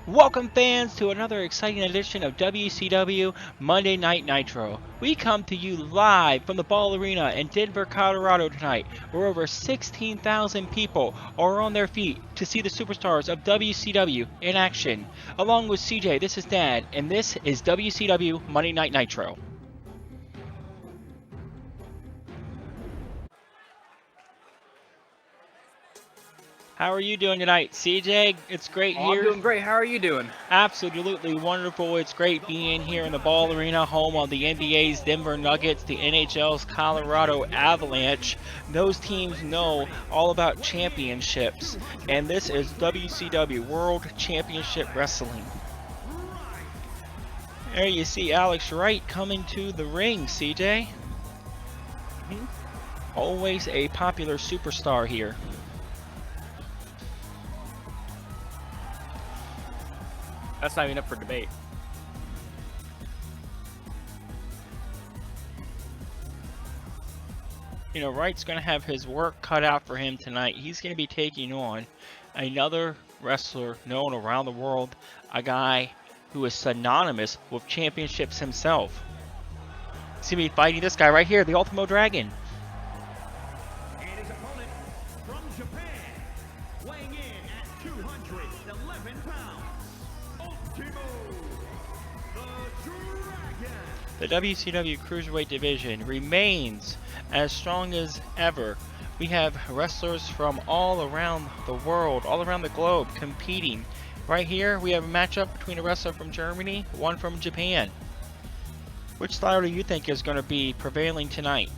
Welcome fans to another exciting edition of WCW Monday Night Nitro. We come to you live from the Ball Arena in Denver, Colorado tonight, where over 16,000 people are on their feet to see the superstars of WCW in action. Along with CJ, this is Dad, and this is WCW Monday Night Nitro. How are you doing tonight, CJ? It's great here. I'm doing great. How are you doing? Absolutely wonderful. It's great being here in the Ball Arena, home of the NBA's Denver Nuggets, the NHL's Colorado Avalanche. Those teams know all about championships, and this is WCW World Championship Wrestling. There you see Alex Wright coming to the ring, CJ. Always a popular superstar here. That's not even up for debate. You know, Wright's going to have his work cut out for him tonight. He's going to be taking on another wrestler known around the world, a guy who is synonymous with championships himself. He's going to be fighting this guy right here, the Ultimo Dragon. And his opponent from Japan, weighing in at 211 pounds, Ultimo, the Dragon. The WCW Cruiserweight division remains as strong as ever. We have wrestlers from all around the world, all around the globe, competing. Right here, we have a matchup between a wrestler from Germany, one from Japan. Which style do you think is going to be prevailing tonight?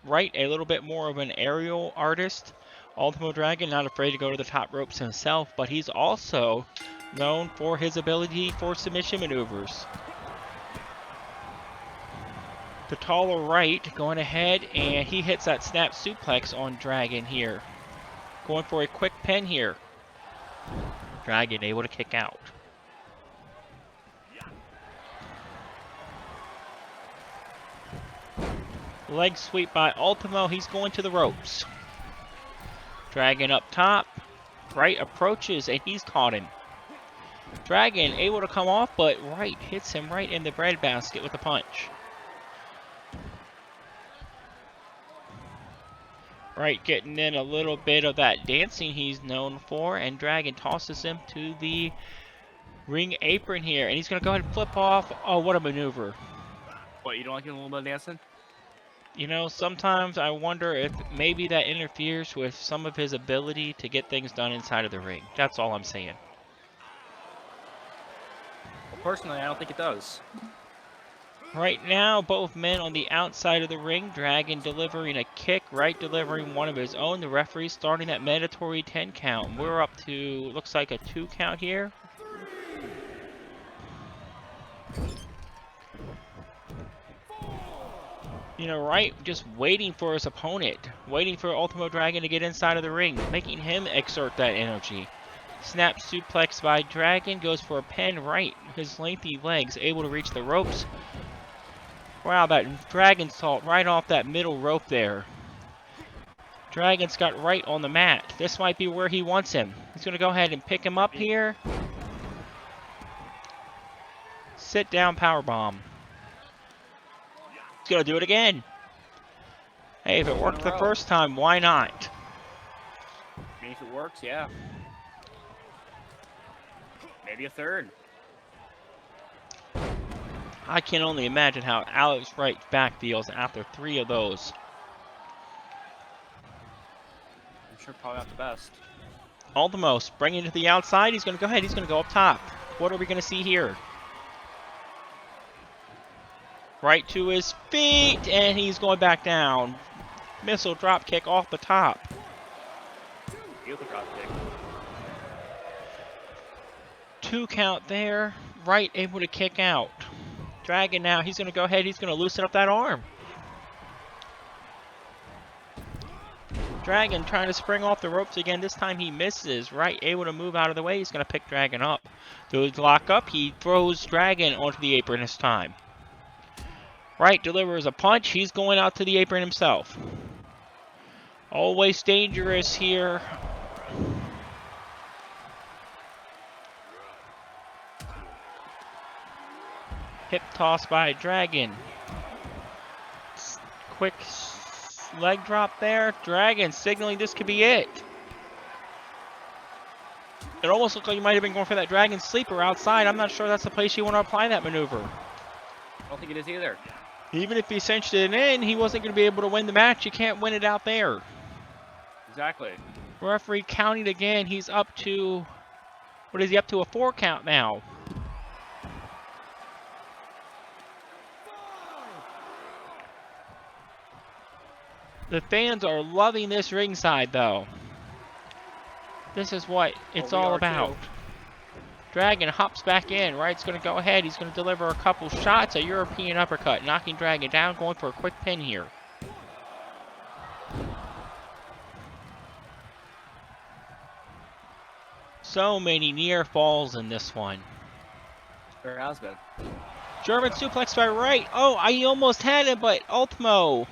Wright, a little bit more of an aerial artist. Ultimo Dragon, not afraid to go to the top ropes himself, but he's also known for his ability for submission maneuvers. The taller Wright going ahead, and he hits that snap suplex on Dragon here. Going for a quick pin here. Dragon able to kick out. Leg sweep by Ultimo. He's going to the ropes. Dragon up top. Wright approaches, and he's caught him. Dragon able to come off, but Wright hits him right in the breadbasket with a punch. Wright getting in a little bit of that dancing he's known for, and Dragon tosses him to the ring apron here, and he's going to go ahead and flip off. Oh, what a maneuver. What, you don't like a little bit of dancing? You know, sometimes I wonder if maybe that interferes with some of his ability to get things done inside of the ring. That's all I'm saying. Well, personally, I don't think it does. Right now, both men on the outside of the ring. Dragon delivering a kick, Wright delivering one of his own. The referee starting that mandatory 10 count. We're up to, looks like a 2 count here. You know, Wright just waiting for his opponent, waiting for Ultimo Dragon to get inside of the ring, making him exert that energy. Snap suplex by Dragon, goes for a pin. Wright, his lengthy legs, able to reach the ropes. Wow, that Dragon salt right off that middle rope there. Dragon's got Wright on the mat. This might be where he wants him. He's going to go ahead and pick him up here. Sit down powerbomb. He's going to do it again. Hey, if it worked the first time, why not? I mean, if it works, yeah. Maybe a third. I can only imagine how Alex Wright's back feels after 3 of those. I'm sure probably not the best. Ultimo springing to the outside. He's going to go ahead. He's going to go up top. What are we going to see here? Right to his feet, and he's going back down. Missile drop kick off the top. Beautiful drop kick. 2 count there. Wright able to kick out. Dragon now, he's going to go ahead. He's going to loosen up that arm. Dragon trying to spring off the ropes again. This time he misses. Wright able to move out of the way. He's going to pick Dragon up. Those lock up. He throws Dragon onto the apron this time. Wright delivers a punch. He's going out to the apron himself. Always dangerous here. Hip toss by Dragon. Quick leg drop there. Dragon signaling this could be it. It almost looked like you might have been going for that Dragon sleeper outside. I'm not sure that's the place you want to apply that maneuver. I don't think it is either. Even if he cinched it in, he wasn't going to be able to win the match. You can't win it out there. Exactly. Referee counting again. He's up to, what is he up to, a 4 count now. The fans are loving this ringside though. This is what it's all about. Dragon hops back in. Wright's going to go ahead. He's going to deliver a couple shots. A European uppercut. Knocking Dragon down. Going for a quick pin here. So many near falls in this one. There has been. German suplex by Wright. Oh, I almost had it, but Ultimo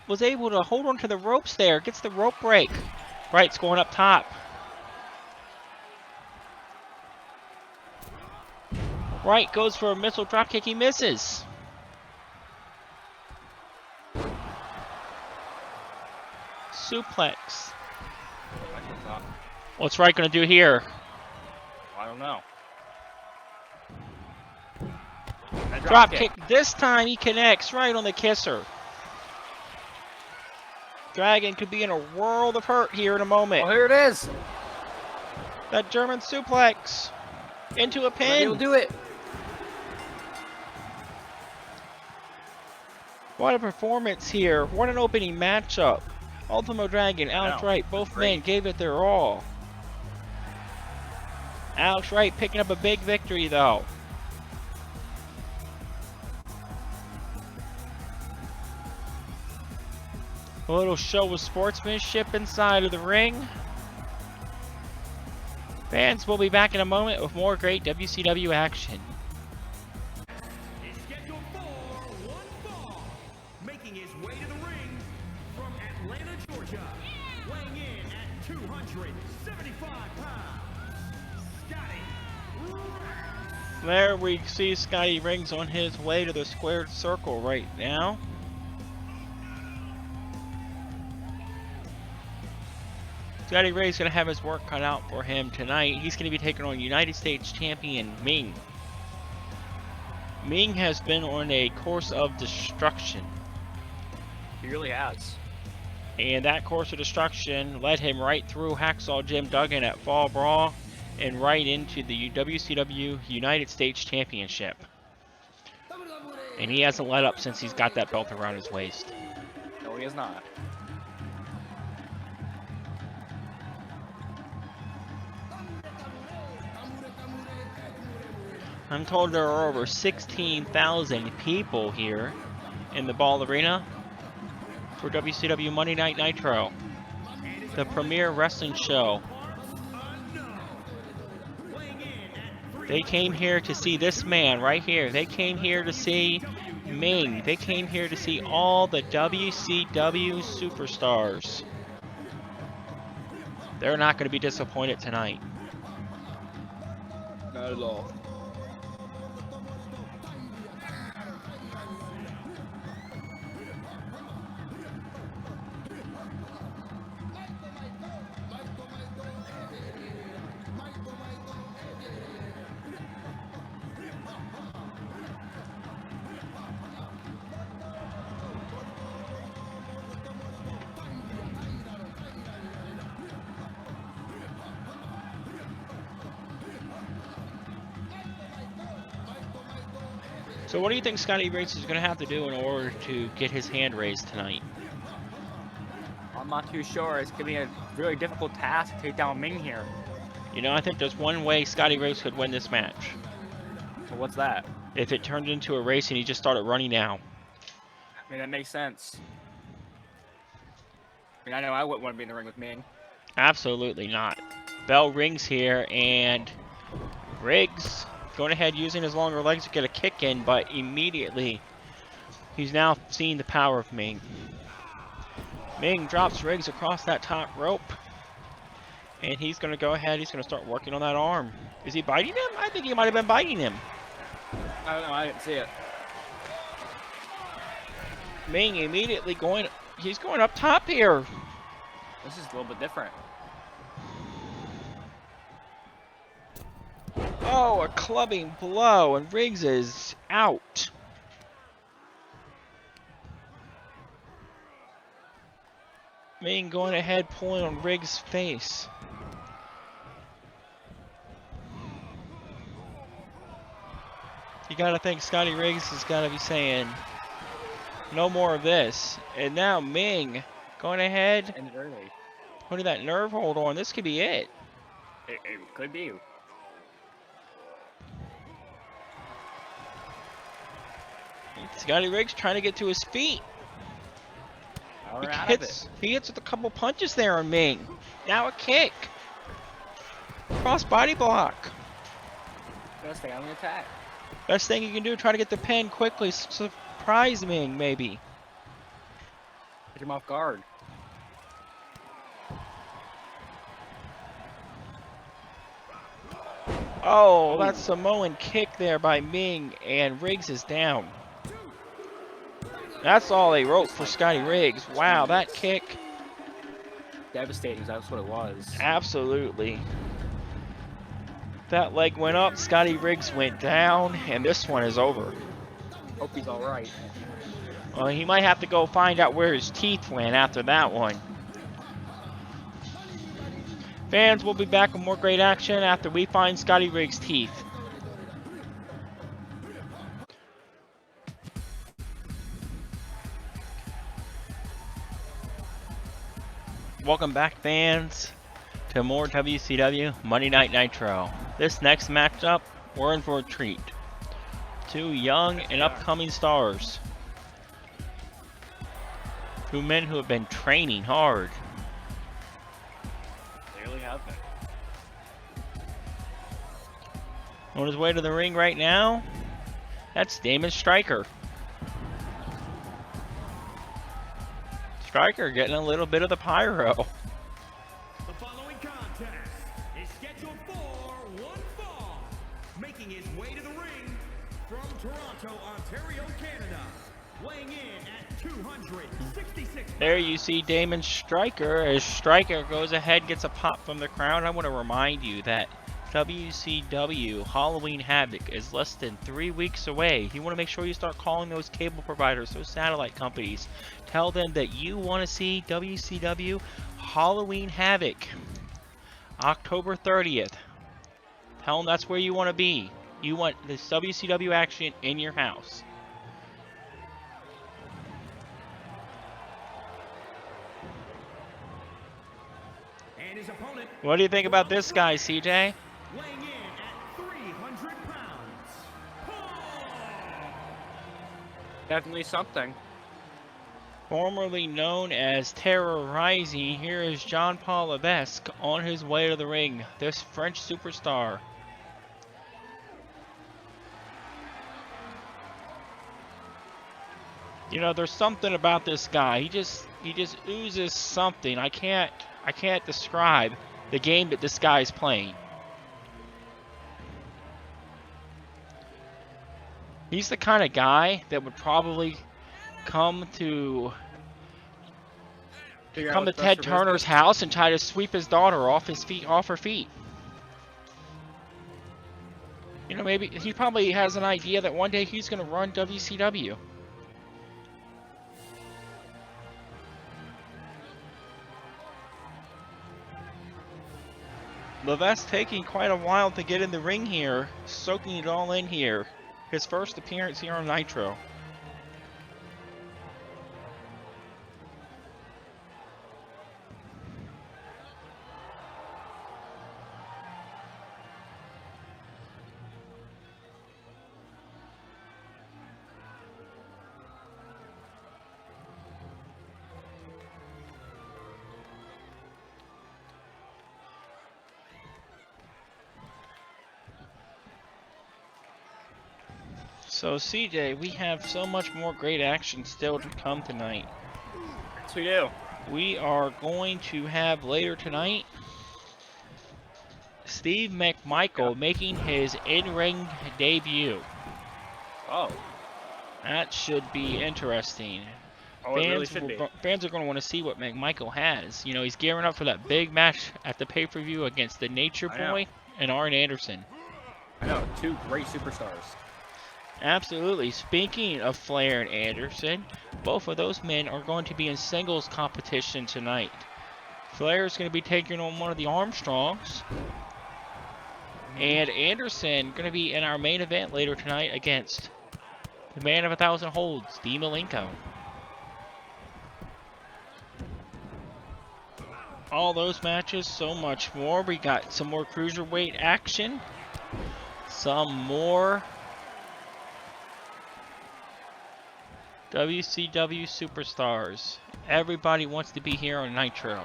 was able to hold on to the ropes there. Gets the rope break. Wright's going up top. Wright goes for a missile dropkick. He misses. Suplex. What's Wright going to do here? I don't know. Drop kick. This time he connects right on the kisser. Dragon could be in a world of hurt here in a moment. Oh, here it is. That German suplex into a pin. He'll do it. What a performance here. What an opening matchup. Ultimo Dragon, Alex Wright, both men gave it their all. Alex Wright picking up a big victory though. A little show of sportsmanship inside of the ring. Fans will be back in a moment with more great WCW action. Is scheduled for one fall, making his way to the ring from Atlanta, Georgia, weighing in at 275 pounds, Scotty. There we see Scotty Rings on his way to the squared circle right now. Scotty Ray's going to have his work cut out for him tonight. He's going to be taking on United States Champion Meng. Meng has been on a course of destruction. He really has. And that course of destruction led him right through Hacksaw Jim Duggan at Fall Brawl and right into the WCW United States Championship. And he hasn't let up since he's got that belt around his waist. No, he has not. I'm told there are over 16,000 people here in the Ball Arena for WCW Monday Night Nitro, the premier wrestling show. They came here to see this man right here. They came here to see Meng. They came here to see all the WCW superstars. They're not going to be disappointed tonight. Not at all. So what do you think Scotty Race is going to have to do in order to get his hand raised tonight? I'm not too sure. It's going to be a really difficult task to take down Meng here. You know, I think there's one way Scotty Race could win this match. So what's that? If it turned into a race and he just started running now. I mean, that makes sense. I mean, I know I wouldn't want to be in the ring with Meng. Absolutely not. Bell rings here, and Riggs going ahead using his longer legs to get a kick in, but immediately He's now seeing the power of Meng. Meng drops Riggs across that top rope. And he's going to go ahead. He's going to start working on that arm. Is he biting him? I think he might have been biting him. I don't know. I didn't see it. Meng immediately going. He's going up top here. This is a little bit different. Oh, a clubbing blow, and Riggs is out. Meng going ahead, pulling on Riggs' face. You gotta think Scotty Riggs has gotta be saying, no more of this. And now Meng going ahead, Ended early. putting that nerve hold on. This could be it. It could be. Scotty Riggs trying to get to his feet. Now we're out of it. He hits with a couple punches there on Meng. Now a kick. Cross body block. Let's stay on the attack. Best thing you can do, try to get the pin quickly. Surprise Meng, maybe. Put him off guard. Oh, that Samoan kick there by Meng, and Riggs is down. That's all they wrote for Scotty Riggs. Wow, that kick. Devastating, that's what it was. Absolutely. That leg went up, Scotty Riggs went down, and this one is over. Hope he's alright. Well, he might have to go find out where his teeth went after that one. Fans, will be back with more great action after we find Scotty Riggs' teeth. Welcome back, fans, to more WCW Monday Night Nitro. This next matchup, we're in for a treat. Two young and upcoming stars. Two men who have been training hard. They really have been. On his way to the ring right now, that's Damon Stryker. Stryker getting a little bit of the pyro. The following contest is scheduled for one fall. Making his way to the ring from Toronto, Ontario, Canada. Weighing in at 266 There you see Damon Stryker. As Stryker goes ahead, gets a pop from the crowd. I want to remind you that WCW Halloween Havoc is less than 3 weeks away. You want to make sure you start calling those cable providers, those satellite companies. Tell them that you want to see WCW Halloween Havoc, October 30th. Tell them that's where you want to be. You want this WCW action in your house. and his opponent What do you think about this guy, CJ? weighing in at 300 pounds. Paul! Definitely something. Formerly known as Terror Rising, here is John Paul Levesque on his way to the ring. This French superstar. You know, there's something about this guy. He just oozes something. I can't describe the game that this guy is playing. He's the kind of guy that would probably come to Ted Turner's house and try to sweep his daughter off her feet. You know, maybe he probably has an idea that one day he's going to run WCW. Levesque taking quite a while to get in the ring here, soaking it all in here. His first appearance here on Nitro. So CJ, we have so much more great action still to come tonight. Yes, we do. We are going to have later tonight Steve McMichael making his in-ring debut. Oh. That should be interesting. Oh, it really should be. Fans are going to want to see what McMichael has. You know, he's gearing up for that big match at the pay-per-view against the Nature Boy and Arn Anderson. I know, two great superstars. Absolutely. Speaking of Flair and Anderson, both of those men are going to be in singles competition tonight. Flair is going to be taking on one of the Armstrongs. And Anderson going to be in our main event later tonight against the man of 1,000 holds, the Malenko. All those matches, so much more. We got some more cruiserweight action. Some more WCW superstars. Everybody wants to be here on Nitro.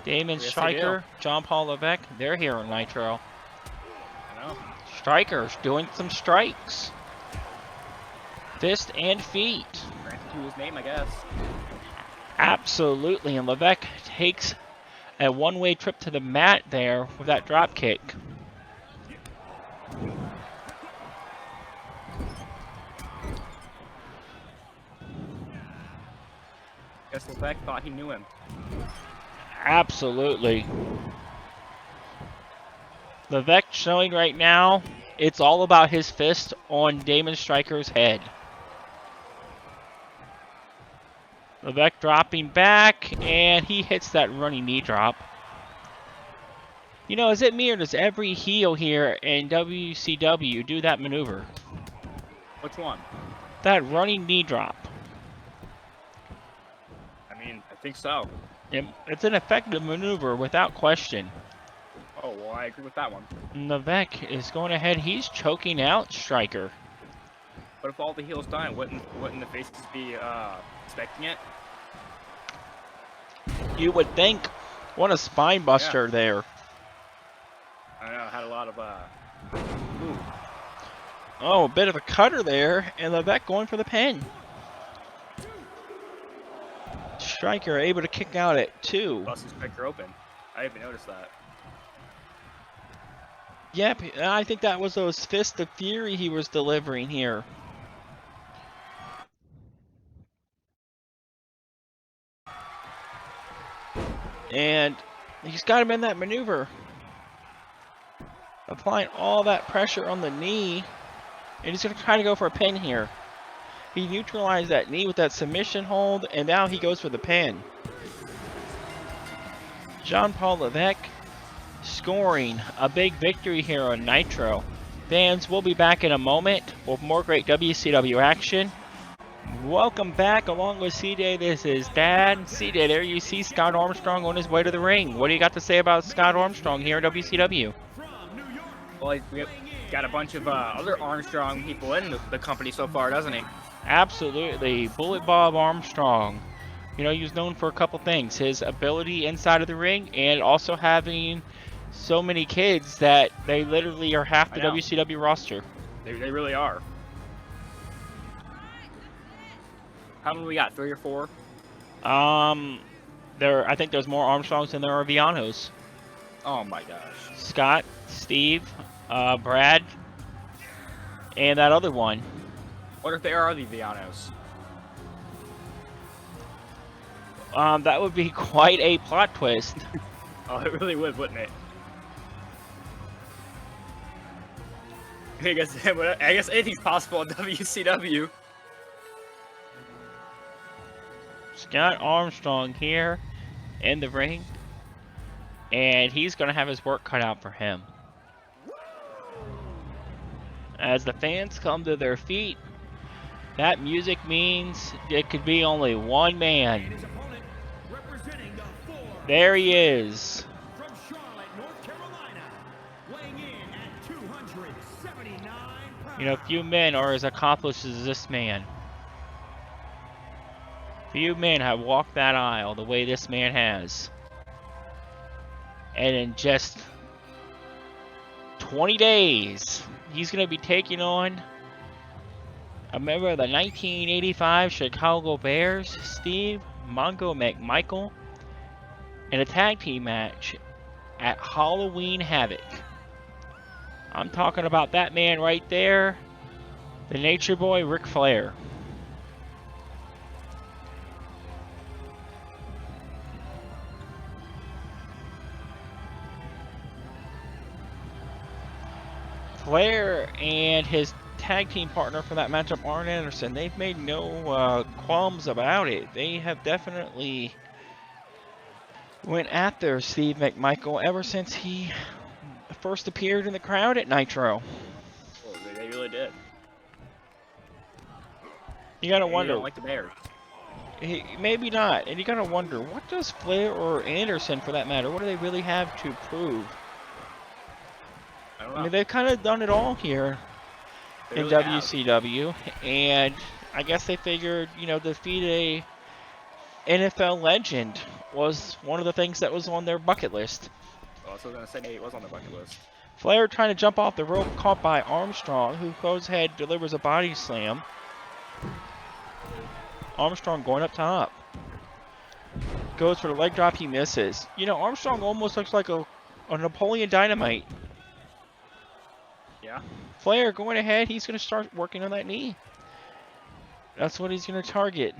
Damon, Yes, Stryker, John Paul Levesque, they're here on Nitro. I know. Stryker's doing some strikes. Fist and feet. Granted to his name, I guess. Absolutely, and Levesque takes a one-way trip to the mat there with that drop kick. Guess Levesque thought he knew him. Absolutely. Levesque showing right now, it's all about his fist on Damon Stryker's head. Levesque dropping back, and he hits that running knee drop. You know, is it me or does every heel here in WCW do that maneuver? Which one? That running knee drop. I mean, I think so. It's an effective maneuver without question. Oh, well, I agree with that one. Levesque is going ahead. He's choking out Stryker. But if all the heels die, wouldn't the faces be expecting it? You would think. What a spine buster there. I know, had a lot of ooh. Oh, a bit of a cutter there, and Levesque going for the pin. Stryker able to kick out at 2. Busted Stryker open. I didn't even notice that. Yep, I think that was those fists of fury he was delivering here. And he's got him in that maneuver. Applying all that pressure on the knee. And he's going to try to go for a pin here. He neutralized that knee with that submission hold, and now he goes for the pin. John Paul Levesque scoring a big victory here on Nitro. Fans, we'll be back in a moment with more great WCW action. Welcome back along with CJ. This is Dad. CJ, there you see Scott Armstrong on his way to the ring. What do you got to say about Scott Armstrong here in WCW? Well, we got a bunch of other Armstrong people in the company so far, doesn't he? Absolutely. Bullet Bob Armstrong. You know, he was known for a couple things. His ability inside of the ring and also having so many kids that they literally are half the WCW roster. They really are. How many we got? 3 or 4? I think there's more Armstrongs than there are Vianos. Oh my gosh. Scott, Steve, Brad, and that other one. What if there are the Vianos? That would be quite a plot twist. Oh, it really would, wouldn't it? I guess anything's possible in WCW. Scott Armstrong here in the ring, and he's going to have his work cut out for him. As the fans come to their feet, that music means it could be only one man. There he is. From Charlotte, North Carolina, weighing in at 279 pounds. You know, few men are as accomplished as this man. Few men have walked that aisle the way this man has. And in just 20 days, he's going to be taking on A member of the 1985 Chicago Bears, Steve Mongo McMichael, in a tag team match at Halloween Havoc. I'm talking about that man right there, the Nature Boy, Ric Flair. Flair and his tag team partner for that matchup, Arn Anderson, they've made no qualms about it. They have definitely went after Steve McMichael ever since he first appeared in the crowd at Nitro. Well, they really did. You gotta Maybe wonder. They don't like the Bears. Maybe not. And you gotta wonder, what does Flair or Anderson, for that matter, what do they really have to prove? I don't know. I mean, they've kind of done it all here They in really have. WCW, and I guess they figured, you know, defeat a NFL legend was one of the things that was on their bucket list. Well, I was going to say it was on the bucket list. Flair trying to jump off the rope, caught by Armstrong, who goes ahead, delivers a body slam. Armstrong going up top. Goes for the leg drop, he misses. You know, Armstrong almost looks like a Napoleon Dynamite. Yeah. Flair going ahead, he's going to start working on that knee. That's what he's going to target.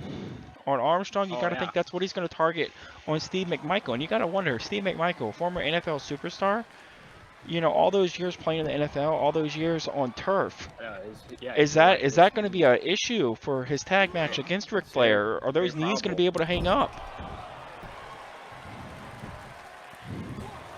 On Armstrong, you got to think that's what he's going to target on Steve McMichael. And you got to wonder, Steve McMichael, former NFL superstar, you know, all those years playing in the NFL, all those years on turf. Is that going to be an issue for his tag match against Ric Flair? Are those knees going to be able to hang up?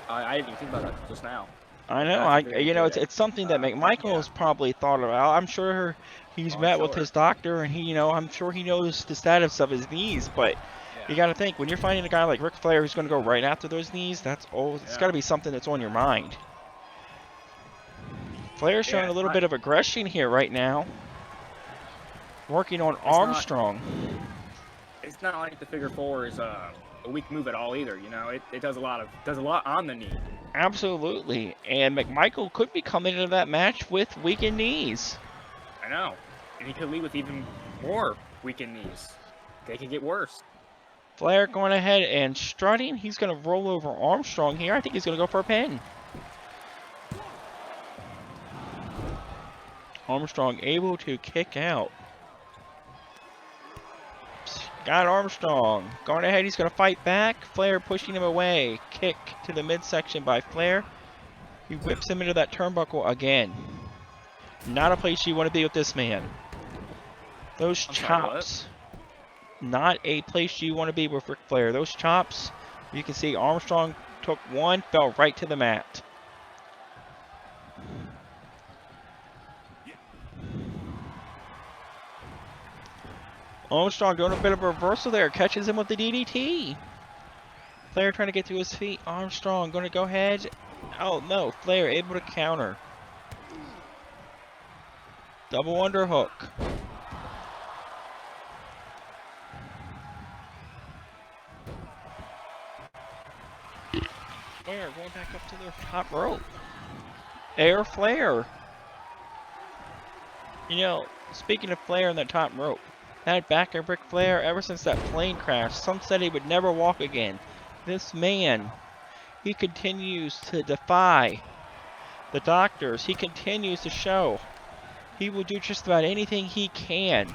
I didn't even think about that just now. I know. You know, it's something that McMichael's probably thought about. I'm sure he's met with his doctor, and I'm sure he knows the status of his knees. But you got to think, when you're finding a guy like Ric Flair who's going to go right after those knees, it's got to be something that's on your mind. Flair's showing a little bit of aggression here right now, working on Armstrong. It's not like the figure four is a weak move at all either. You know, it does a lot on the knee. Absolutely, and McMichael could be coming into that match with weakened knees. I know, and he could lead with even more weakened knees. They could get worse. Flair going ahead and strutting. He's going to roll over Armstrong here. I think he's going to go for a pin. Armstrong able to kick out. Got Armstrong. Going ahead, he's going to fight back. Flair pushing him away. Kick to the midsection by Flair. He whips him into that turnbuckle again. Not a place you want to be with this man. Those chops. Not a place you want to be with Ric Flair. Those chops, you can see Armstrong took one, fell right to the mat. Armstrong doing a bit of a reversal there. Catches him with the DDT. Flair trying to get to his feet. Armstrong going to go ahead. Oh, no. Flair able to counter. Double underhook. Flair going back up to the top rope. Air Flair. You know, speaking of Flair on the top rope, that back of Ric Flair, ever since that plane crash, some said he would never walk again. This man, he continues to defy the doctors. He continues to show he will do just about anything he can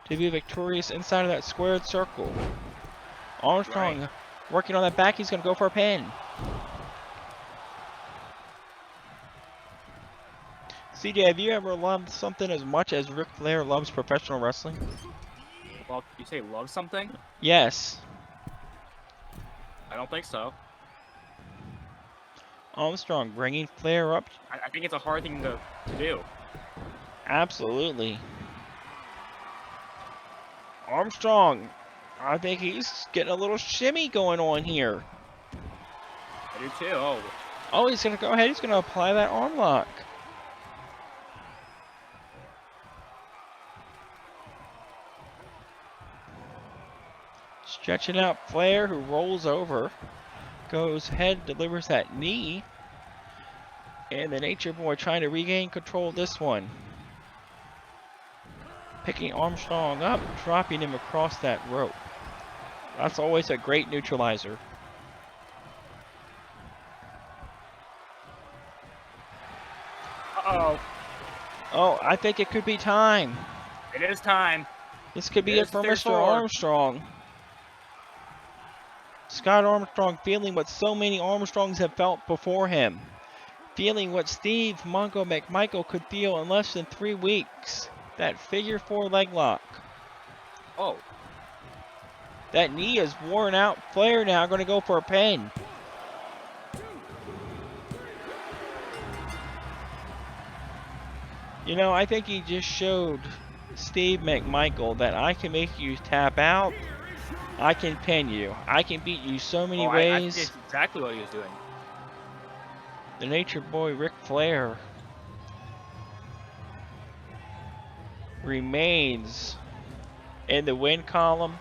to be victorious inside of that squared circle. Armstrong working on that back. He's going to go for a pin. CJ, have you ever loved something as much as Ric Flair loves professional wrestling? Well, you say love something? Yes. I don't think so. Armstrong bringing Flair up. I think it's a hard thing to do. Absolutely. Armstrong, I think he's getting a little shimmy going on here. I do too. Oh, he's going to go ahead. He's going to apply that arm lock. Stretching out Flair, who rolls over. Goes ahead, delivers that knee. And the Nature Boy trying to regain control of this one. Picking Armstrong up, dropping him across that rope. That's always a great neutralizer. Uh-oh. Oh, I think it could be time. It is time. This could be There's it for figure Mr. four. Armstrong. Scott Armstrong feeling what so many Armstrongs have felt before him. Feeling what Steve Mongo McMichael could feel in less than 3 weeks. That figure 4 leg lock. Oh. That knee is worn out. Flair now going to go for a pin. You know, I think he just showed Steve McMichael that I can make you tap out. I can pin you. I can beat you so many I ways. think that's exactly what he was doing. The Nature Boy Ric Flair remains in the win column.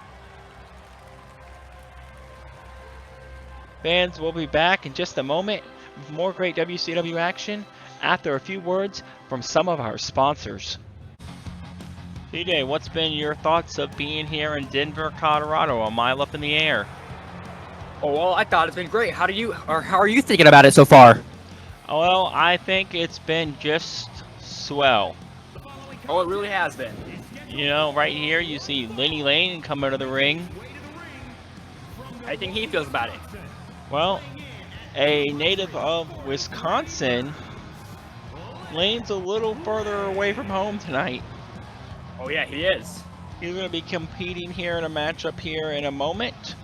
Fans will be back in just a moment with more great WCW action after a few words from some of our sponsors. TJ, what's been your thoughts of being here in Denver, Colorado, a mile up in the air? Oh, well, I thought it's been great. How are you thinking about it so far? Well, I think it's been just swell. Oh, it really has been. You know, right here you see Lenny Lane come out of the ring. I think he feels about it. Well, a native of Wisconsin, Lane's a little further away from home tonight. Oh, yeah, he is. He's going to be competing here in a matchup here in a moment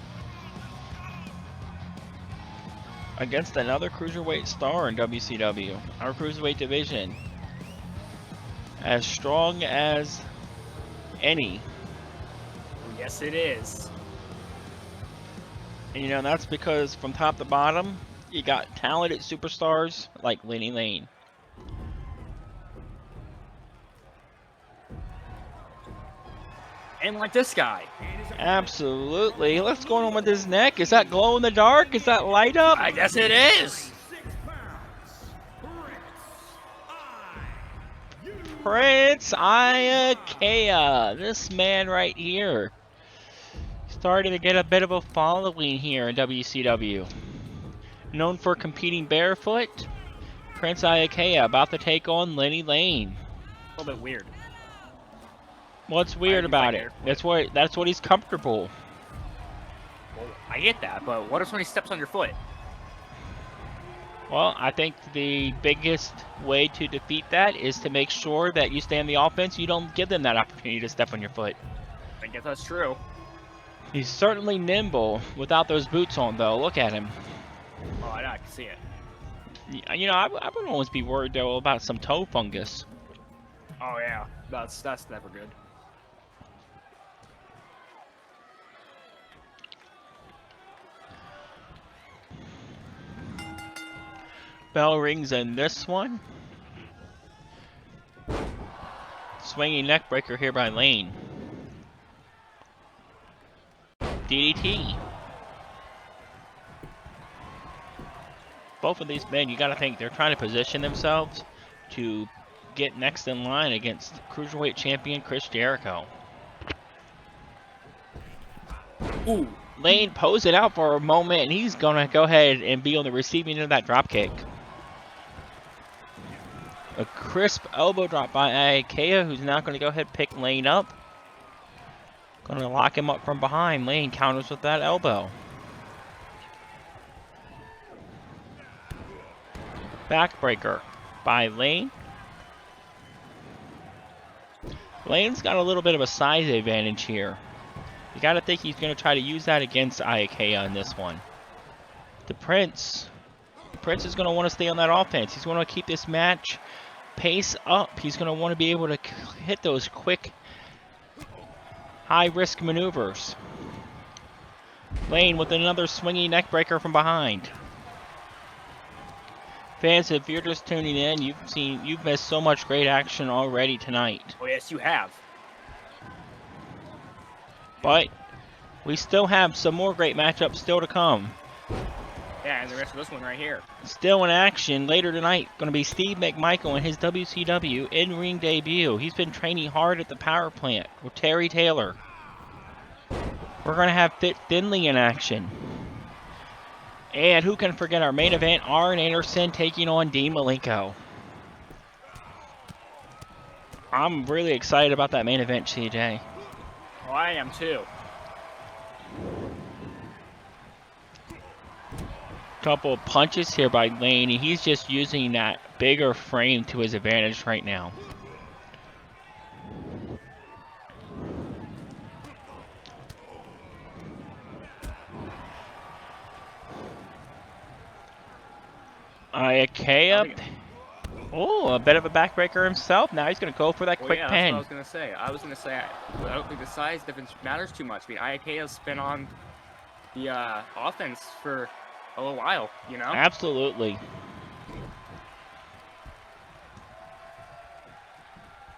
against another cruiserweight star in WCW, our cruiserweight division. As strong as any. Yes, it is. And you know, that's because from top to bottom, you got talented superstars like Lenny Lane. And like this guy. Absolutely. What's going on with his neck? Is that glow in the dark? Is that light up? I guess it is. Prince Iaukea. This man right here. Starting to get a bit of a following here in WCW. Known for competing barefoot, Prince Iaukea about to take on Lenny Lane. A little bit weird. What's weird about it? That's what he's comfortable. Well, I get that, but what if somebody steps on your foot? Well, I think the biggest way to defeat that is to make sure that you stay on the offense. You don't give them that opportunity to step on your foot. I guess that's true. He's certainly nimble without those boots on, though. Look at him. Oh, I know, I can see it. You know, I would always be worried, though, about some toe fungus. Oh, yeah. That's never good. Bell rings in this one. Swinging neck breaker here by Lane. DDT. Both of these men, you got to think they're trying to position themselves to get next in line against Cruiserweight Champion Chris Jericho. Ooh. Lane posed it out for a moment, and he's going to go ahead and be on the receiving end of that drop kick. A crisp elbow drop by Iaukea, who's now going to go ahead and pick Lane up. Going to lock him up from behind. Lane counters with that elbow. Backbreaker by Lane. Lane's got a little bit of a size advantage here. You got to think he's going to try to use that against Iaukea in this one. The Prince is going to want to stay on that offense. He's going to keep this match pace up. He's going to want to be able to hit those quick, high-risk maneuvers. Lane with another swinging neckbreaker from behind. Fans, if you're just tuning in, you've missed so much great action already tonight. Oh, yes, you have. But we still have some more great matchups still to come. Yeah, and the rest of this one right here. Still in action later tonight, going to be Steve McMichael in his WCW in-ring debut. He's been training hard at the power plant with Terry Taylor. We're going to have Finley in action. And who can forget our main event, Arn Anderson taking on Dean Malenko. I'm really excited about that main event, CJ. Oh, I am too. Couple of punches here by Lenny. He's just using that bigger frame to his advantage right now. Iaukea. Oh, a bit of a backbreaker himself. Now he's going to go for that quick yeah, pin. That's what I was going to say. I don't think the size difference matters too much. I mean, Iaukea been on the offense for a little while, you know? Absolutely.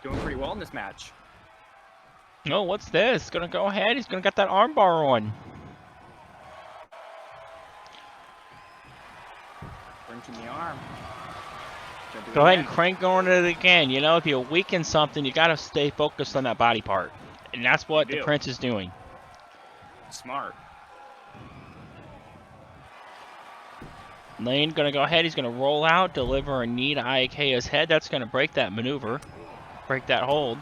Doing pretty well in this match. Oh, what's this? Going to go ahead. He's going to get that armbar on. Wrenching the arm. Go ahead and crank on it again. You know, if you weaken something, you got to stay focused on that body part. And that's what the Prince is doing. Smart. Lane going to go ahead. He's going to roll out, deliver a knee to Iaukea head. That's going to break that maneuver. Break that hold.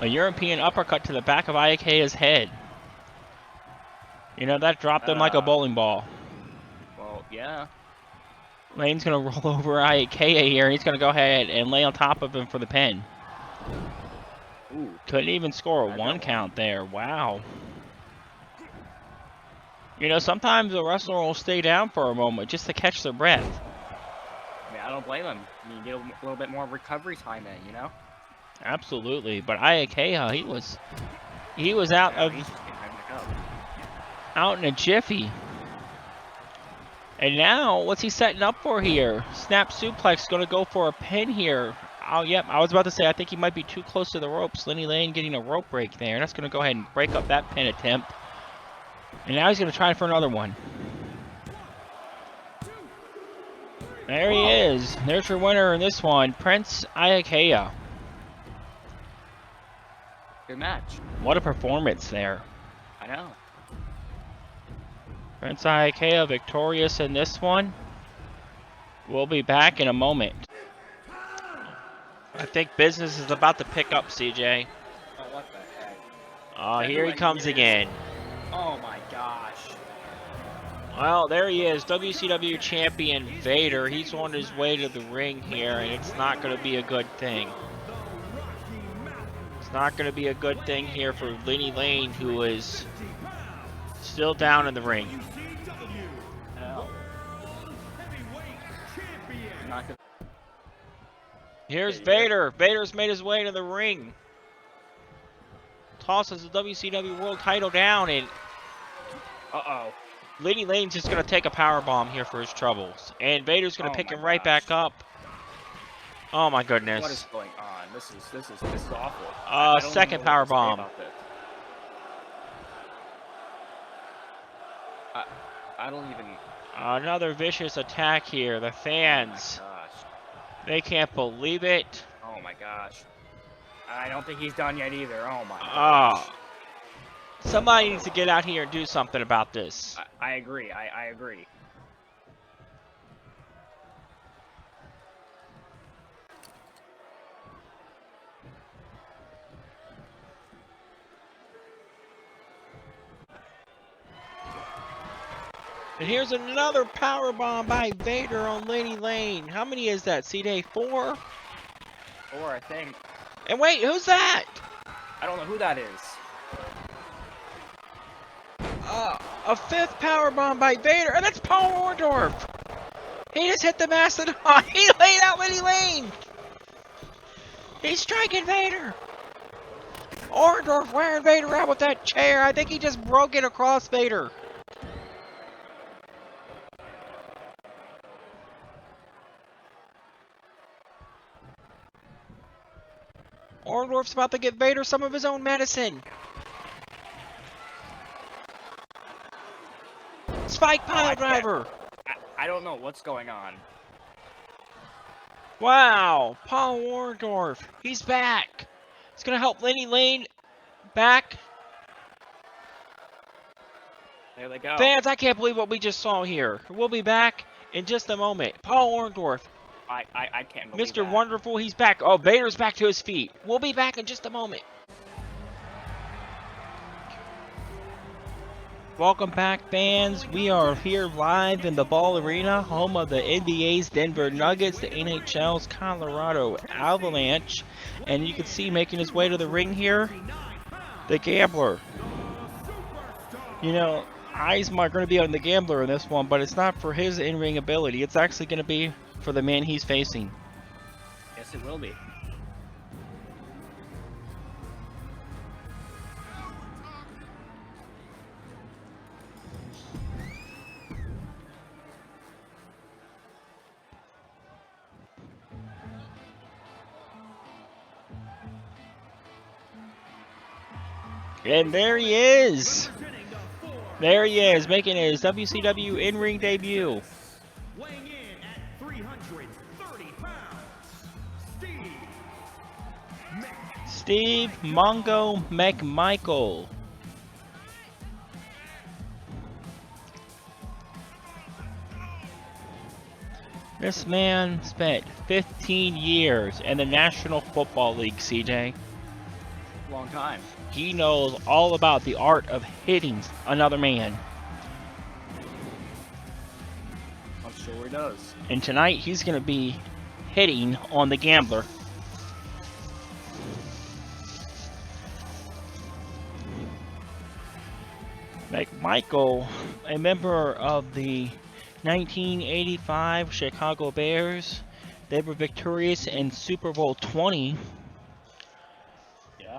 A European uppercut to the back of Iaukea head. You know, that dropped him like a bowling ball. Well, yeah. Lane's going to roll over Iaukea here, and he's going to go ahead and lay on top of him for the pin. Ooh. Couldn't even score a one count there. Wow. You know, sometimes a wrestler will stay down for a moment just to catch their breath. I mean, I don't blame him. I mean, you get a little bit more recovery time in, you know? Absolutely. But Iaukea, he was out of... out in a jiffy. And now, what's he setting up for here? Snap suplex, going to go for a pin here. Oh, yep, I was about to say, I think he might be too close to the ropes. Lenny Lane getting a rope break there. And that's going to go ahead and break up that pin attempt. And now he's going to try for another one. There he is. There's your winner in this one, Prince Iaukea. Good match. What a performance there. I know. Prince Iaukea victorious in this one. We'll be back in a moment. I think business is about to pick up, CJ. Oh, what the heck? Oh, here he comes again. Oh my gosh. Well, there he is, WCW champion Vader. He's on his way to the ring here, and it's not going to be a good thing. It's not going to be a good thing here for Lenny Lane, who is still down in the ring. Here's Vader. Vader's made his way to the ring. Tosses the WCW World title down, and uh-oh. Lenny Lane's just going to take a powerbomb here for his troubles. And Vader's going to pick him right back up. Oh my goodness. What is going on? This is awful. Second powerbomb. I don't even... Another vicious attack here. The fans, they can't believe it. Oh my gosh. I don't think he's done yet either. Oh my gosh. Somebody needs to get out here and do something about this. I agree. I agree. And here's another powerbomb by Vader on Lenny Lane. How many is that, C-Day? 4? 4, I think. And wait, who's that? I don't know who that is. A 5th powerbomb by Vader, and that's Paul Orndorff. He just hit the Mastodon. He laid out Lenny Lane. He's striking Vader. Orndorff wearing Vader out with that chair. I think he just broke it across Vader. Orndorff's about to get Vader some of his own medicine. spike pile driver. I don't know what's going on. Wow, Paul Orndorff, he's back. It's gonna help Lenny Lane back. There they go. Fans, I can't believe what we just saw here. We'll be back in just a moment. Paul Orndorff, I can't believe Mr. that. Wonderful, he's back. Oh, Vader's back to his feet. We'll be back in just a moment. Welcome back, fans. We are here live in the Ball Arena, home of the NBA's Denver Nuggets, the NHL's Colorado Avalanche. And you can see making his way to the ring here, the Gambler. You know, eyes are going to be on the Gambler in this one, but it's not for his in-ring ability. It's actually going to be for the man he's facing. Yes, it will be. And there he is. There he is, making his WCW in-ring debut. Weighing in at 330 pounds, Steve Mongo McMichael. This man spent 15 years in the National Football League, CJ. Long time. He knows all about the art of hitting another man. I'm sure he does. And tonight he's going to be hitting on the Gambler. McMichael, a member of the 1985 Chicago Bears. They were victorious in Super Bowl 20. Yeah.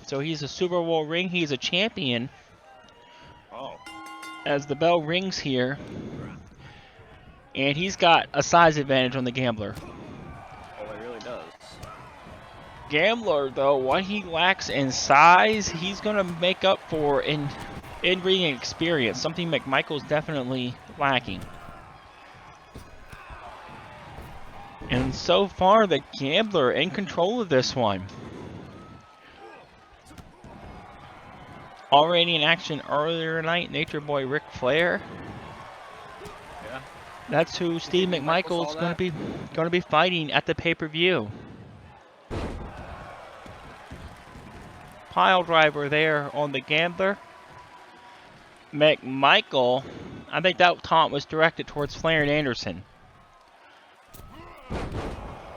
So he's a Super Bowl ring. He's a champion. Oh. As the bell rings here. And he's got a size advantage on the Gambler. Oh, it really does. Gambler, though, what he lacks in size, he's going to make up for in in-ring experience. Something McMichael's definitely lacking. And so far, the Gambler in control of this one. Already in action earlier tonight, Nature Boy Ric Flair. Yeah. That's who Steve McMichael's going to be fighting at the pay-per-view. Pile driver there on the Gambler. McMichael, I think that taunt was directed towards Flair and Anderson.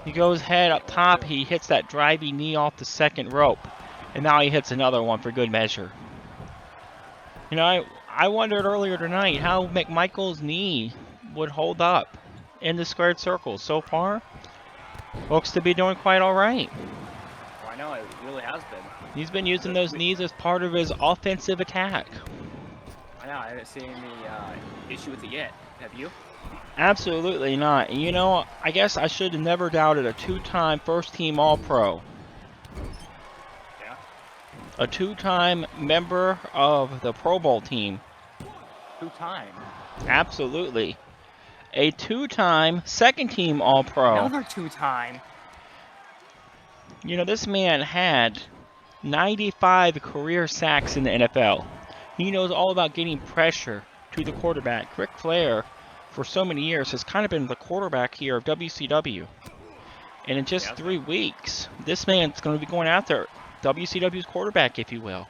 He goes head up top, he hits that driving knee off the second rope. And now he hits another one for good measure. You know, I wondered earlier tonight how McMichael's knee would hold up in the squared circle. So far, looks to be doing quite all right. Oh, I know, it really has been. He's been using those knees as part of his offensive attack. I know, I haven't seen any issue with it yet. Have you? Absolutely not. And you know, I guess I should have never doubted a two-time first-team All-Pro. Yeah. A two-time member of the Pro Bowl team. Two-time. Absolutely. A two-time second-team All-Pro. Another two-time. You know, this man had 95 career sacks in the NFL. He knows all about getting pressure to the quarterback. Ric Flair, for so many years, has kind of been the quarterback here of WCW. And in just 3 weeks, this man's going to be going after WCW's quarterback, if you will.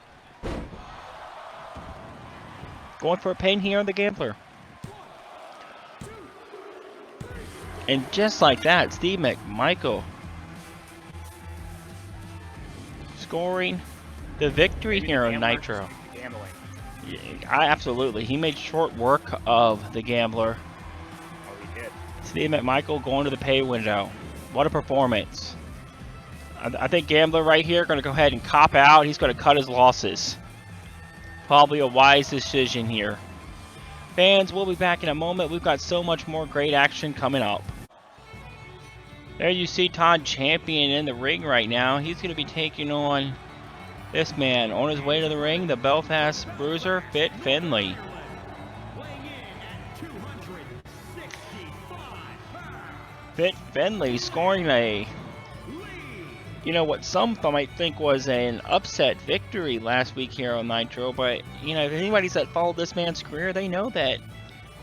Going for a pin here on the Gambler. And just like that, Steve McMichael scoring the victory here on Nitro. Absolutely. He made short work of the Gambler. Oh, he did. Steve McMichael going to the pay window. What a performance. I think Gambler right here going to go ahead and cop out. He's going to cut his losses. Probably a wise decision here. Fans, we'll be back in a moment. We've got so much more great action coming up. There you see Todd Champion in the ring right now. He's going to be taking on this man on his way to the ring, the Belfast Bruiser, Finley. weighing Finley scoring a, you know, what some might think was an upset victory last week here on Nitro, but, you know, if anybody's that followed this man's career, they know that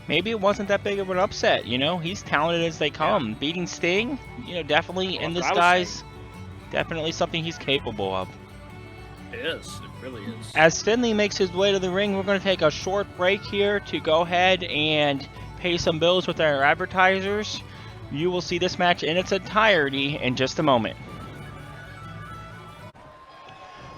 maybe it wasn't that big of an upset, you know? He's talented as they come. Yeah. Beating Sting, you know, definitely in this guy's, definitely something he's capable of. It is. It really is. As Finley makes his way to the ring, we're going to take a short break here to go ahead and pay some bills with our advertisers. You will see this match in its entirety in just a moment.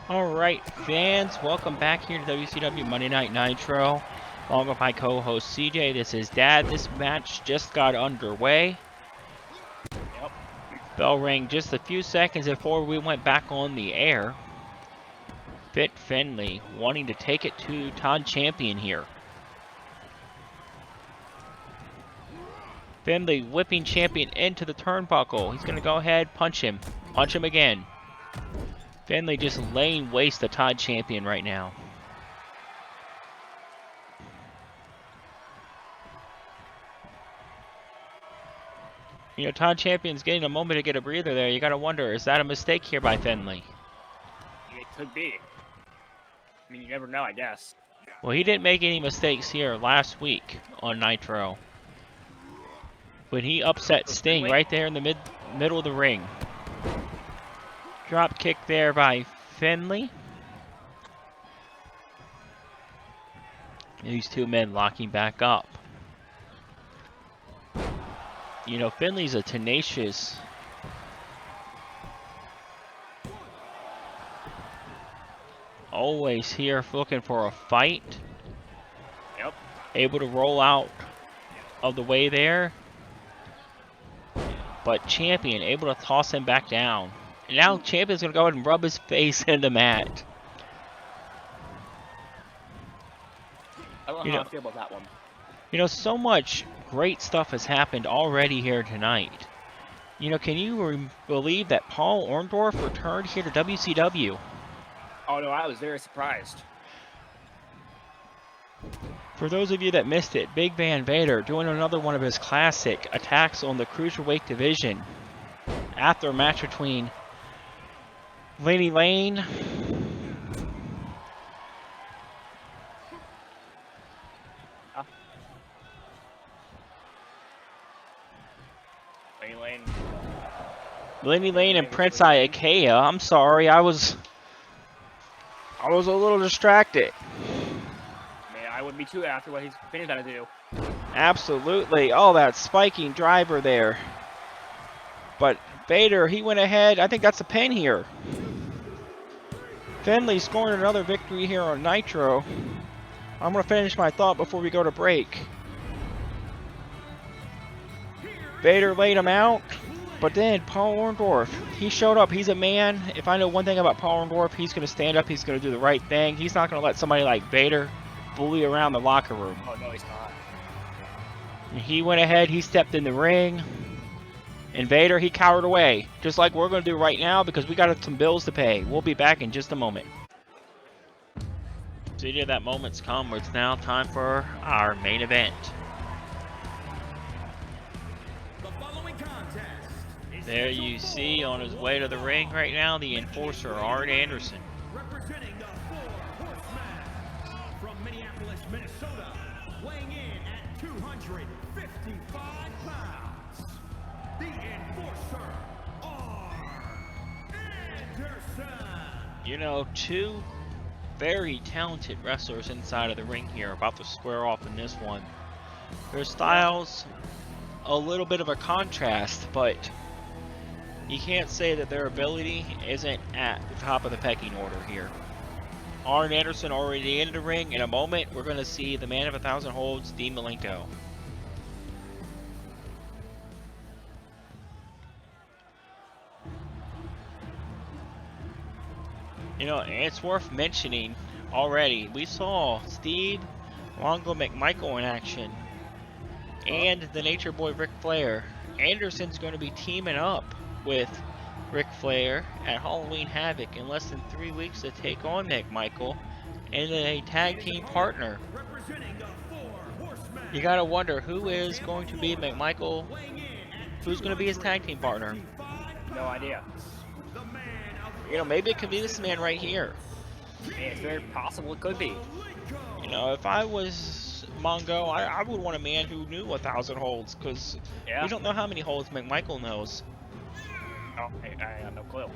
Alright, fans, welcome back here to WCW Monday Night Nitro. Along with my co-host CJ, this is Dad. This match just got underway. Yep. Bell rang just a few seconds before we went back on the air. Finley wanting to take it to Todd Champion here. Finley whipping Champion into the turnbuckle. He's going to go ahead, punch him. Punch him again. Finley just laying waste to Todd Champion right now. You know, Todd Champion's getting a moment to get a breather there. You got to wonder, is that a mistake here by Finley? It could be. I mean, you never know, I guess. Well, he didn't make any mistakes here last week on Nitro. When he upset Sting right there in the middle of the ring. Drop kick there by Finley. These two men locking back up. You know, Finley's a tenacious... always here looking for a fight. Yep. Able to roll out of the way there. But Champion able to toss him back down. And now Champion's going to go ahead and rub his face in the mat. I don't know how I feel about that one. You know, so much great stuff has happened already here tonight. You know, can you believe that Paul Orndorff returned here to WCW? Oh no, I was very surprised. For those of you that missed it, Big Van Vader doing another one of his classic attacks on the Cruiserweight division after a match between Lenny Lane Lenny Lane and Prince Iaukea. I'm sorry, I was a little distracted. Man, I would be too after what he's finished to do. Absolutely. Oh, that spiking driver there. But Vader, he went ahead. I think that's a pin here. Finley scoring another victory here on Nitro. I'm going to finish my thought before we go to break. Vader laid him out. But then Paul Orndorff, he showed up. He's a man. If I know one thing about Paul Orndorff, he's going to stand up. He's going to do the right thing. He's not going to let somebody like Vader bully around the locker room. Oh, no, he's not. And he went ahead. He stepped in the ring. And Vader, he cowered away. Just like we're going to do right now because we got some bills to pay. We'll be back in just a moment. So yeah, that moment's come where it's now time for our main event. There you see on his way to the ring right now, the enforcer, Arn Anderson. Representing the Four Horsemen from Minneapolis, Minnesota, weighing in at 255 pounds, the enforcer, Arn Anderson. You know, two very talented wrestlers inside of the ring here, about to square off in this one. Their styles, a little bit of a contrast, but you can't say that their ability isn't at the top of the pecking order here. Arn Anderson already in the ring. In a moment, we're going to see the man of 1,000 holds, Dean Malenko. You know, it's worth mentioning already, we saw Steve Longo McMichael in action and the Nature Boy Ric Flair. Anderson's going to be teaming up with Ric Flair at Halloween Havoc in less than 3 weeks to take on McMichael and a tag team partner. You gotta wonder who is going to be McMichael Who's going to be his tag team partner? No idea. The man of You know, maybe it could be this man right here. Hey, it's very possible it could be. You know, if I was Mongo, I would want a man who knew 1,000 holds, because Yeah. we don't know how many holds McMichael knows. Oh, I have no clue.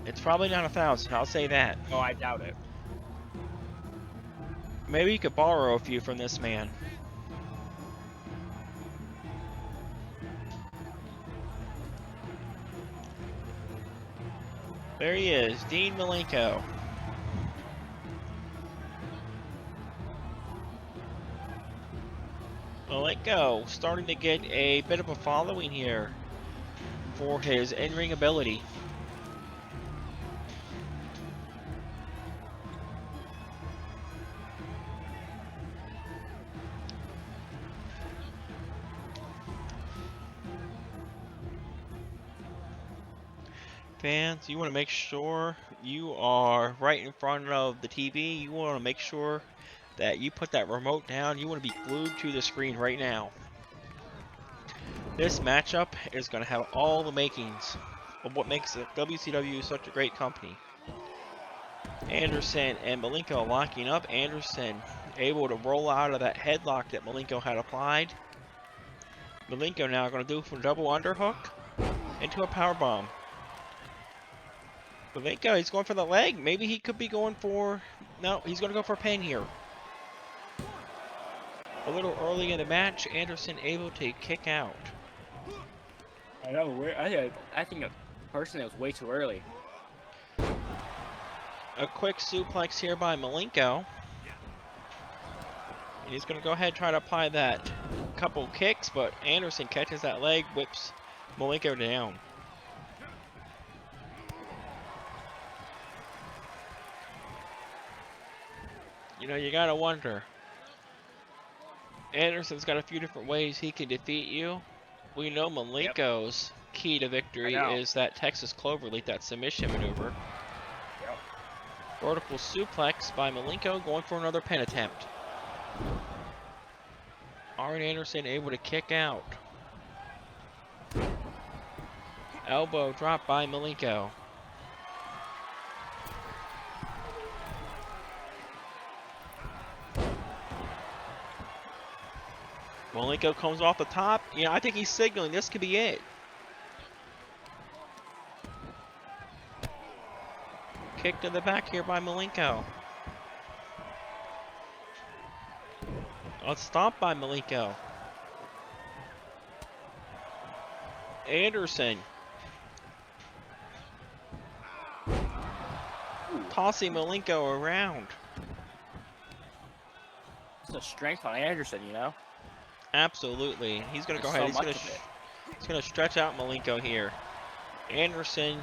It's probably not 1,000, I'll say that. Oh, I doubt it. Maybe you could borrow a few from this man. There he is, Dean Malenko. Malenko starting to get a bit of a following here for his in-ring ability. Fans, you want to make sure you are right in front of the TV. You want to make sure that you put that remote down. You want to be glued to the screen right now. This matchup is going to have all the makings of what makes WCW such a great company. Anderson and Malenko locking up. Anderson able to roll out of that headlock that Malenko had applied. Malenko now going to do from double underhook into a powerbomb. Malenko, he's going for the leg. Maybe he could be going for... No, he's going to go for a pin here. A little early in the match, Anderson able to kick out. I know. I think personally it was way too early. A quick suplex here by Malenko. And he's going to go ahead and try to apply that couple kicks, but Anderson catches that leg, whips Malenko down. You know, you gotta wonder. Anderson's got a few different ways he can defeat you. We know Malenko's key to victory is that Texas Cloverleaf, that submission maneuver. Yep. Vertical suplex by Malenko, going for another pin attempt. Arn Anderson able to kick out. Elbow drop by Malenko. Malenko comes off the top. You know, I think he's signaling this could be it. Kick to the back here by Malenko. A stomp by Malenko. Anderson. Tossing Malenko around. It's a strength on Anderson, you know? Absolutely. He's going to go There's ahead. He's going to stretch out Malenko here. Anderson,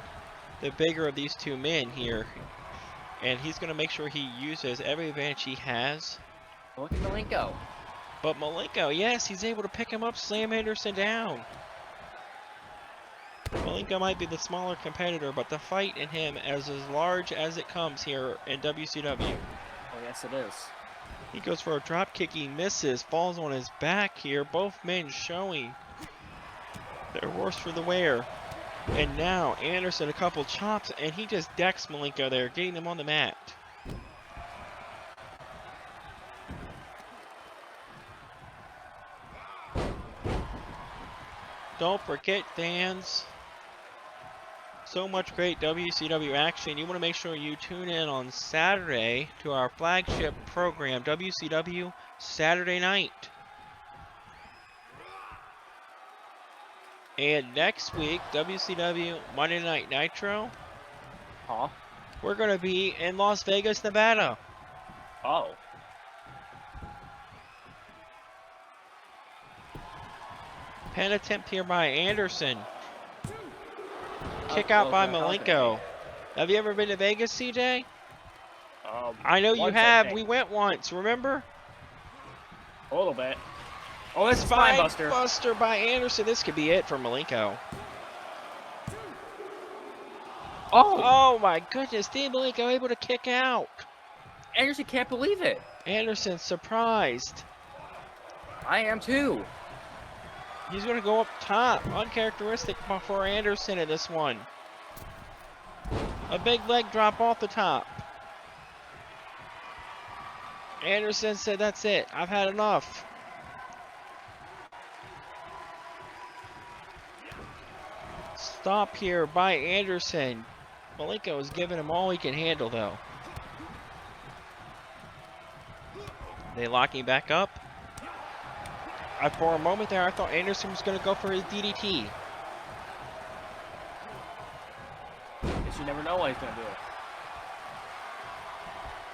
the bigger of these two men here. And he's going to make sure he uses every advantage he has. Look at Malenko. But Malenko, yes, he's able to pick him up, slam Anderson down. Malenko might be the smaller competitor, but the fight in him is as large as it comes here in WCW. Oh, yes, it is. He goes for a drop kick, he misses, falls on his back here. Both men showing their worst for the wear. And now Anderson a couple chops, and he just decks Malenko there, getting him on the mat. Don't forget, fans, so much great WCW action. You want to make sure you tune in on Saturday to our flagship program, WCW Saturday Night. And next week, WCW Monday Night Nitro. Huh? We're going to be in Las Vegas, Nevada. Oh. Pen attempt here by Anderson. Kick out by Malenko. Have you ever been to Vegas, CJ? I know you once, have. We went once, remember? A little bit. Oh, it's Spine Buster. Buster by Anderson. This could be it for Malenko. Oh my goodness. Dean Malenko able to kick out. Anderson can't believe it. Anderson surprised. I am too. He's going to go up top. Uncharacteristic for Anderson in this one. A big leg drop off the top. Anderson said, that's it. I've had enough. Stop here by Anderson. Malenko is giving him all he can handle, though. They locking back up. For a moment there, I thought Anderson was going to go for his DDT. Guess you never know what he's gonna do.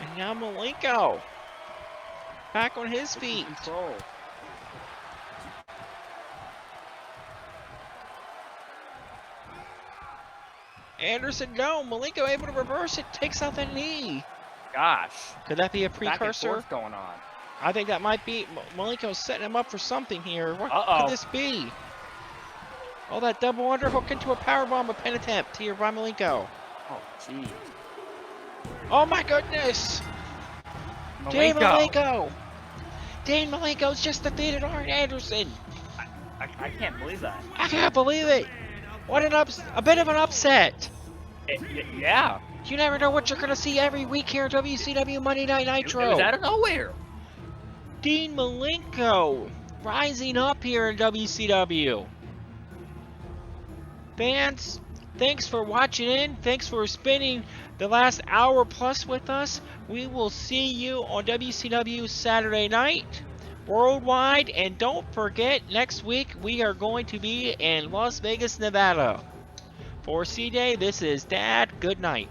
And now Malenko back on his feet. Control. Anderson, no. Malenko able to reverse it, takes out the knee. Gosh. Could that be a Back and precursor? forth going on. I think that might be. Malenko's setting him up for something here. What Uh-oh. could this be? Oh, that double underhook into a powerbomb, a pin attempt here by Malenko. Oh, jeez. Oh my goodness! Dane Malenko. Malenko! Dane Malenko's just defeated Arn Anderson. I can't believe that. I can't believe it. What a bit of an upset. Yeah. You never know what you're gonna see every week here at WCW Monday Night Nitro. It was out of nowhere. Dean Malenko rising up here in WCW. Fans, thanks for watching in. Thanks for spending the last hour plus with us. We will see you on WCW Saturday night, worldwide. And don't forget, next week we are going to be in Las Vegas, Nevada. For CJ, this is Dad. Good night.